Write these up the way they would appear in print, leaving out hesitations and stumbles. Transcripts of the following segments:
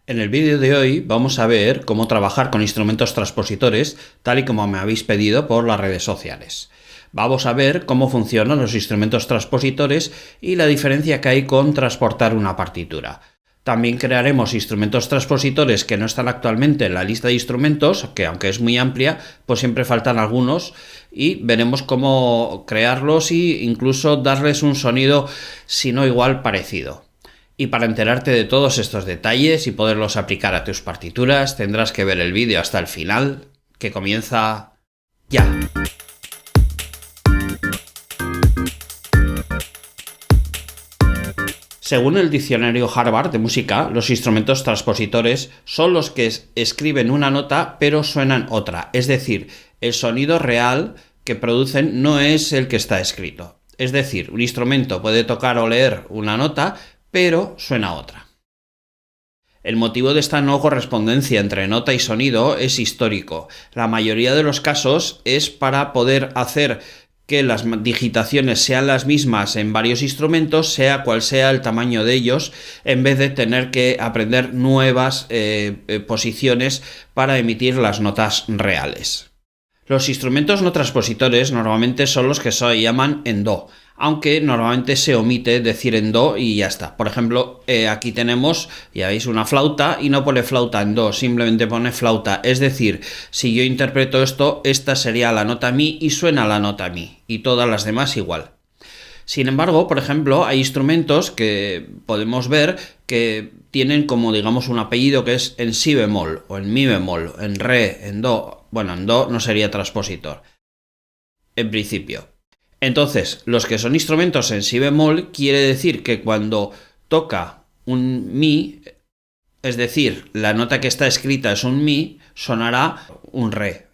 En el vídeo de hoy vamos a ver cómo trabajar con instrumentos transpositores tal y como me habéis pedido por las redes sociales. Vamos a ver cómo funcionan los instrumentos transpositores y la diferencia que hay con transportar una partitura. También crearemos instrumentos transpositores que no están actualmente en la lista de instrumentos, que aunque es muy amplia, pues siempre faltan algunos, y veremos cómo crearlos e incluso darles un sonido, si no igual, parecido. Y para enterarte de todos estos detalles y poderlos aplicar a tus partituras, tendrás que ver el vídeo hasta el final, que comienza ya. Según el diccionario Harvard de música, los instrumentos transpositores son los que escriben una nota pero suenan otra, es decir, el sonido real que producen no es el que está escrito. Es decir, un instrumento puede tocar o leer una nota, pero suena otra. El motivo de esta no correspondencia entre nota y sonido es histórico. La mayoría de los casos es para poder hacer que las digitaciones sean las mismas en varios instrumentos, sea cual sea el tamaño de ellos, en vez de tener que aprender nuevas posiciones para emitir las notas reales. Los instrumentos no transpositores normalmente son los que se llaman en do, aunque normalmente se omite decir en do y ya está. Por ejemplo, aquí tenemos, ya veis, una flauta y no pone flauta en do, simplemente pone flauta. Es decir, si yo interpreto esto, esta sería la nota mi y suena la nota mi, y todas las demás igual. Sin embargo, por ejemplo, hay instrumentos que podemos ver que tienen como, digamos, un apellido que es en si bemol, o en mi bemol, en re, en do. Bueno, en do no sería transpositor, en principio. Entonces, los que son instrumentos en si bemol quiere decir que cuando toca un mi, es decir, la nota que está escrita es un mi, sonará un re.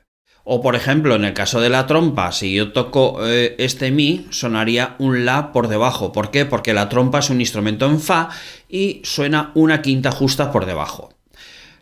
O por ejemplo, en el caso de la trompa, si yo toco este mi, sonaría un la por debajo. ¿Por qué? Porque la trompa es un instrumento en fa y suena una quinta justa por debajo.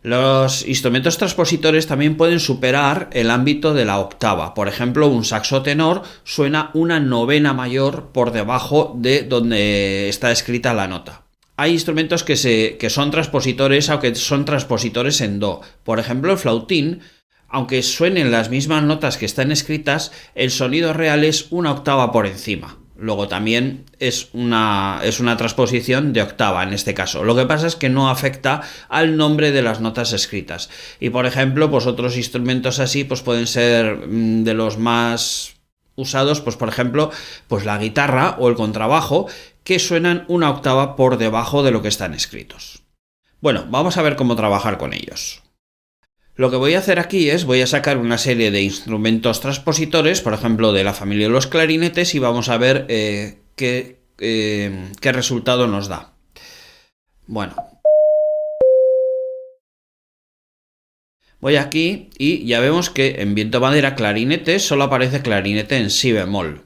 Los instrumentos transpositores también pueden superar el ámbito de la octava. Por ejemplo, un saxo tenor suena una novena mayor por debajo de donde está escrita la nota. Hay instrumentos que son transpositores, aunque son transpositores en do. Por ejemplo, el flautín, aunque suenen las mismas notas que están escritas, el sonido real es una octava por encima. Luego también es una transposición de octava en este caso. Lo que pasa es que no afecta al nombre de las notas escritas. Y por ejemplo, pues otros instrumentos así pues pueden ser de los más usados, pues por ejemplo, pues la guitarra o el contrabajo, que suenan una octava por debajo de lo que están escritos. Bueno, vamos a ver cómo trabajar con ellos. Lo que voy a hacer aquí es, voy a sacar una serie de instrumentos transpositores, por ejemplo, de la familia de los clarinetes, y vamos a ver qué resultado nos da. Bueno. Voy aquí y ya vemos que en viento madera clarinete solo aparece clarinete en si bemol.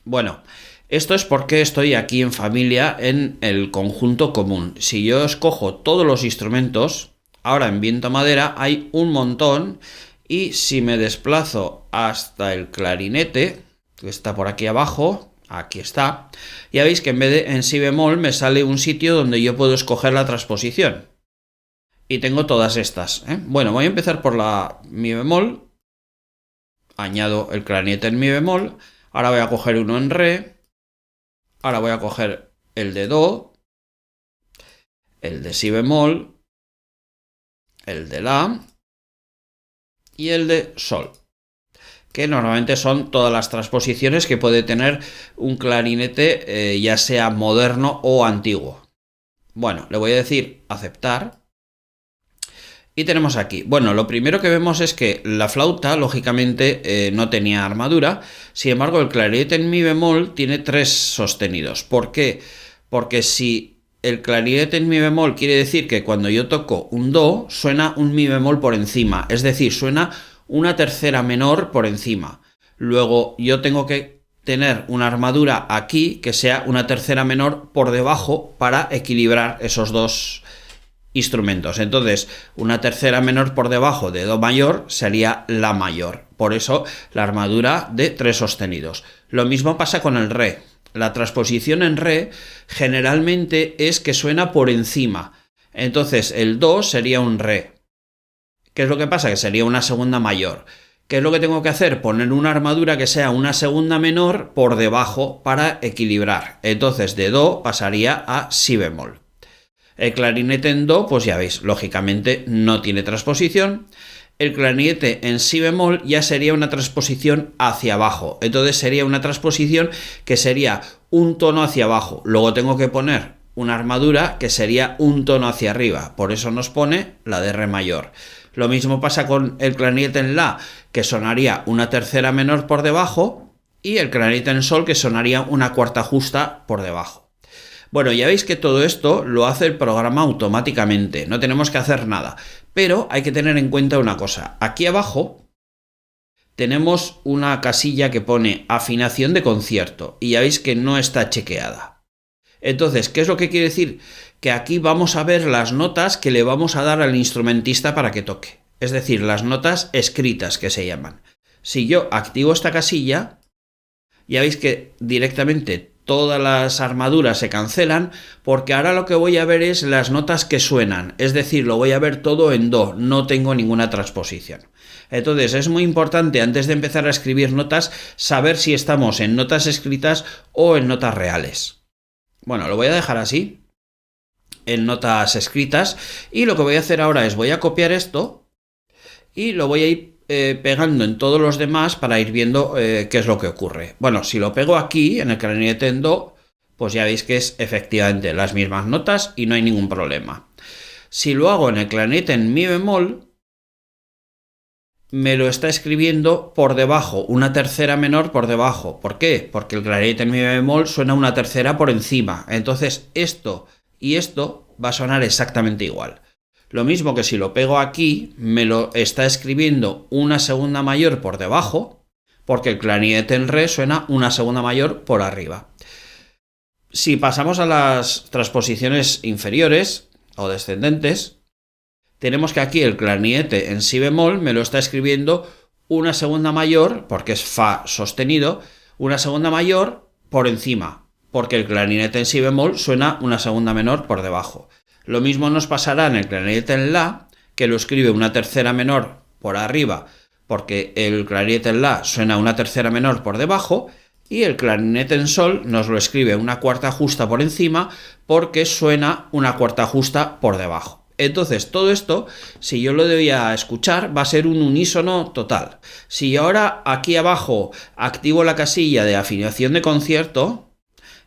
Bueno, esto es porque estoy aquí en familia en el conjunto común. Si yo escojo todos los instrumentos, ahora en viento madera hay un montón, y si me desplazo hasta el clarinete, que está por aquí abajo, aquí está, ya veis que en vez de en si bemol me sale un sitio donde yo puedo escoger la transposición. Y tengo todas estas. Bueno, voy a empezar por la mi bemol, añado el clarinete en mi bemol, ahora voy a coger uno en re, ahora voy a coger el de do, el de si bemol, el de la y el de sol, que normalmente son todas las transposiciones que puede tener un clarinete, ya sea moderno o antiguo. Bueno, le voy a decir aceptar. Y tenemos aquí, bueno, lo primero que vemos es que la flauta, lógicamente, no tenía armadura. Sin embargo, el clarinete en mi bemol tiene 3 sostenidos. ¿Por qué? Porque si el clarinete en mi bemol quiere decir que cuando yo toco un do, suena un mi bemol por encima. Es decir, suena una tercera menor por encima. Luego yo tengo que tener una armadura aquí que sea una tercera menor por debajo para equilibrar esos dos instrumentos. Entonces, una tercera menor por debajo de do mayor sería la mayor. Por eso, la armadura de 3 sostenidos. Lo mismo pasa con el re. La transposición en re generalmente es que suena por encima. Entonces el do sería un re. ¿Qué es lo que pasa? Que sería una segunda mayor. ¿Qué es lo que tengo que hacer? Poner una armadura que sea una segunda menor por debajo para equilibrar. Entonces de do pasaría a si bemol. El clarinete en do, pues ya veis, lógicamente no tiene transposición. El clarinete en si bemol ya sería una transposición hacia abajo. Entonces sería una transposición que sería un tono hacia abajo. Luego tengo que poner una armadura que sería un tono hacia arriba. Por eso nos pone la de re mayor. Lo mismo pasa con el clarinete en la, que sonaría una tercera menor por debajo, y el clarinete en sol, que sonaría una cuarta justa por debajo. Bueno, ya veis que todo esto lo hace el programa automáticamente, no tenemos que hacer nada. Pero hay que tener en cuenta una cosa. Aquí abajo tenemos una casilla que pone afinación de concierto, y ya veis que no está chequeada. Entonces, ¿qué es lo que quiere decir? Que aquí vamos a ver las notas que le vamos a dar al instrumentista para que toque. Es decir, las notas escritas que se llaman. Si yo activo esta casilla, ya veis que directamente todas las armaduras se cancelan, porque ahora lo que voy a ver es las notas que suenan. Es decir, lo voy a ver todo en do, no tengo ninguna transposición. Entonces es muy importante, antes de empezar a escribir notas, saber si estamos en notas escritas o en notas reales. Bueno, lo voy a dejar así, en notas escritas, y lo que voy a hacer ahora es voy a copiar esto y lo voy a ir pegando en todos los demás para ir viendo qué es lo que ocurre. Bueno, si lo pego aquí en el clarinete en do, pues ya veis que es efectivamente las mismas notas y no hay ningún problema. Si lo hago en el clarinete en mi bemol, me lo está escribiendo por debajo, una tercera menor por debajo. ¿Por qué? Porque el clarinete en mi bemol suena una tercera por encima. Entonces esto y esto va a sonar exactamente igual. Lo mismo que si lo pego aquí, me lo está escribiendo una segunda mayor por debajo, porque el clarinete en re suena una segunda mayor por arriba. Si pasamos a las transposiciones inferiores o descendentes, tenemos que aquí el clarinete en si bemol me lo está escribiendo una segunda mayor, porque es fa sostenido, una segunda mayor por encima, porque el clarinete en si bemol suena una segunda menor por debajo. Lo mismo nos pasará en el clarinete en la, que lo escribe una tercera menor por arriba, porque el clarinete en la suena una tercera menor por debajo, y el clarinete en sol nos lo escribe una cuarta justa por encima, porque suena una cuarta justa por debajo. Entonces todo esto, si yo lo debía escuchar, va a ser un unísono total. Si ahora aquí abajo activo la casilla de afinación de concierto,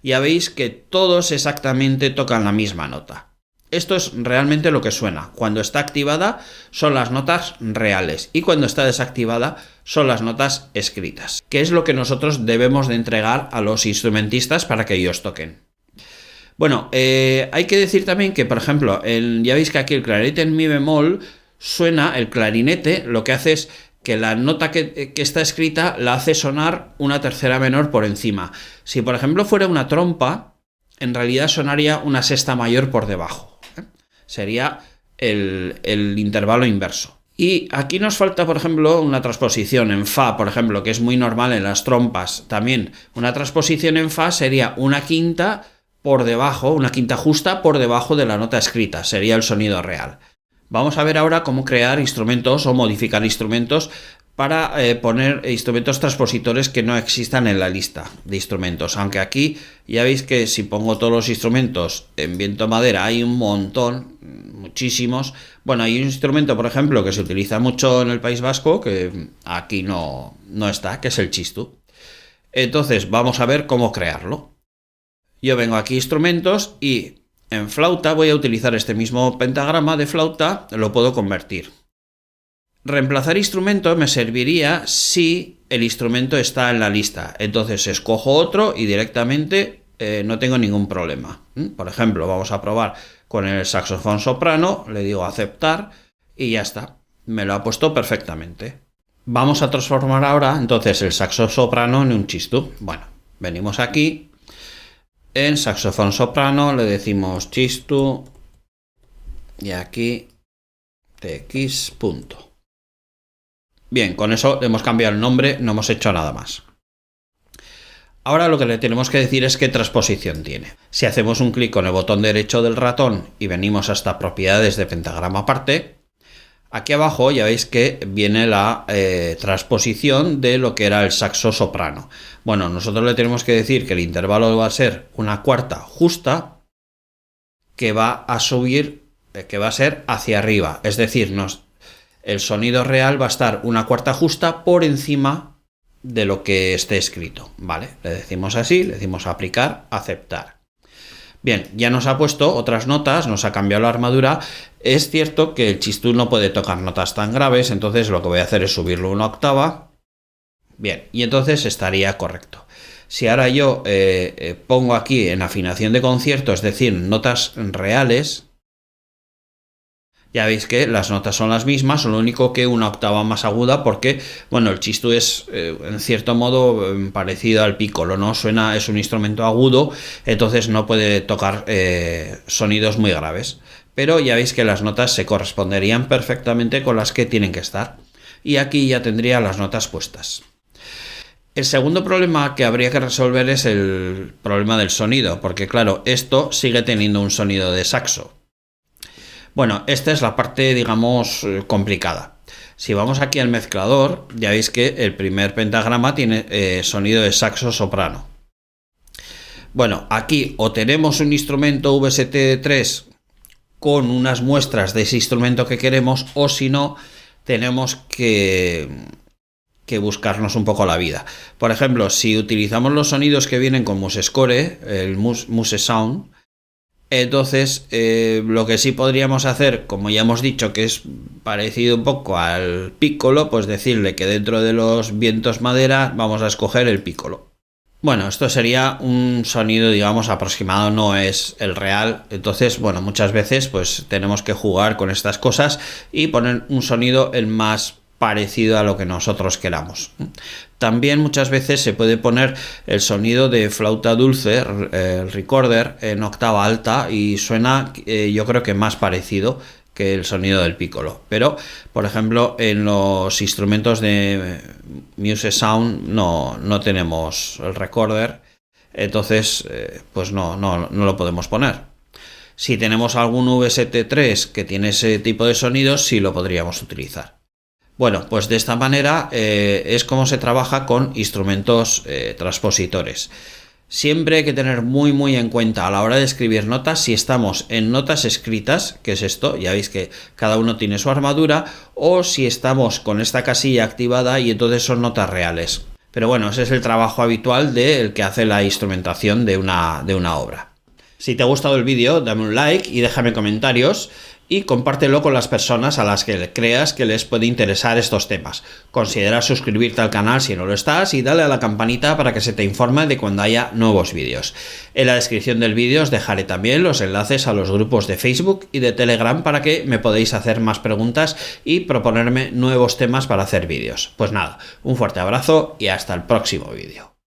ya veis que todos exactamente tocan la misma nota. Esto es realmente lo que suena. Cuando está activada son las notas reales y cuando está desactivada son las notas escritas, que es lo que nosotros debemos de entregar a los instrumentistas para que ellos toquen. Bueno, hay que decir también que, por ejemplo, ya veis que aquí el clarinete en mi bemol suena, el clarinete lo que hace es que la nota que está escrita la hace sonar una tercera menor por encima. Si, por ejemplo, fuera una trompa, en realidad sonaría una sexta mayor por debajo. Sería el intervalo inverso. Y aquí nos falta, por ejemplo, una transposición en fa, por ejemplo, que es muy normal en las trompas. También una transposición en fa sería una quinta por debajo, una quinta justa por debajo de la nota escrita. Sería el sonido real. Vamos a ver ahora cómo crear instrumentos o modificar instrumentos para poner instrumentos transpositores que no existan en la lista de instrumentos. Aunque aquí ya veis que si pongo todos los instrumentos en viento madera hay un montón, muchísimos. Bueno, hay un instrumento, por ejemplo, que se utiliza mucho en el País Vasco, que aquí no está, que es el txistu. Entonces vamos a ver cómo crearlo. Yo vengo aquí a instrumentos y en flauta voy a utilizar este mismo pentagrama de flauta, lo puedo convertir. Reemplazar instrumento me serviría si el instrumento está en la lista. Entonces escojo otro y directamente no tengo ningún problema. Por ejemplo, vamos a probar con el saxofón soprano, le digo aceptar y ya está. Me lo ha puesto perfectamente. Vamos a transformar ahora entonces el saxo soprano en un txistu. Bueno, venimos aquí. En saxofón soprano le decimos txistu y aquí tx punto. Bien, con eso hemos cambiado el nombre, no hemos hecho nada más. Ahora lo que le tenemos que decir es qué transposición tiene. Si hacemos un clic con el botón derecho del ratón y venimos hasta propiedades de pentagrama aparte, aquí abajo ya veis que viene la transposición de lo que era el saxo soprano. Bueno, nosotros le tenemos que decir que el intervalo va a ser una cuarta justa que va a subir, que va a ser hacia arriba. Es decir, el sonido real va a estar una cuarta justa por encima de lo que esté escrito, ¿vale? Le decimos así, le decimos aplicar, aceptar. Bien, ya nos ha puesto otras notas, nos ha cambiado la armadura. Es cierto que el chistú no puede tocar notas tan graves, entonces lo que voy a hacer es subirlo una octava. Bien, y entonces estaría correcto. Si ahora yo pongo aquí en afinación de concierto, es decir, notas reales, ya veis que las notas son las mismas, lo único que una octava más aguda porque, bueno, el chistú es en cierto modo parecido al pícolo, ¿no? Es un instrumento agudo, entonces no puede tocar sonidos muy graves. Pero ya veis que las notas se corresponderían perfectamente con las que tienen que estar. Y aquí ya tendría las notas puestas. El segundo problema que habría que resolver es el problema del sonido, porque claro, esto sigue teniendo un sonido de saxo. Bueno, esta es la parte, digamos, complicada. Si vamos aquí al mezclador, ya veis que el primer pentagrama tiene sonido de saxo soprano. Bueno, aquí o tenemos un instrumento VST3 con unas muestras de ese instrumento que queremos, o si no, tenemos que buscarnos un poco la vida. Por ejemplo, si utilizamos los sonidos que vienen con MuseScore, el MuseSound, entonces lo que sí podríamos hacer, como ya hemos dicho que es parecido un poco al pícolo, pues decirle que dentro de los vientos madera vamos a escoger el pícolo. Bueno, esto sería un sonido, digamos, aproximado, no es el real. Entonces, bueno, muchas veces pues tenemos que jugar con estas cosas y poner un sonido el más parecido a lo que nosotros queramos. También muchas veces se puede poner el sonido de flauta dulce, el recorder, en octava alta y suena yo creo que más parecido que el sonido del pícolo. Pero, por ejemplo, en los instrumentos de MuseSound no tenemos el recorder, entonces pues no lo podemos poner. Si tenemos algún VST3 que tiene ese tipo de sonidos, sí lo podríamos utilizar. Bueno, pues de esta manera es como se trabaja con instrumentos transpositores. Siempre hay que tener muy en cuenta a la hora de escribir notas si estamos en notas escritas, que es esto, ya veis que cada uno tiene su armadura, o si estamos con esta casilla activada y entonces son notas reales. Pero bueno, ese es el trabajo habitual del que hace la instrumentación de una obra. Si te ha gustado el vídeo, dame un like y déjame comentarios. Y compártelo con las personas a las que creas que les puede interesar estos temas. Considera suscribirte al canal si no lo estás y dale a la campanita para que se te informe de cuando haya nuevos vídeos. En la descripción del vídeo os dejaré también los enlaces a los grupos de Facebook y de Telegram para que me podáis hacer más preguntas y proponerme nuevos temas para hacer vídeos. Pues nada, un fuerte abrazo y hasta el próximo vídeo.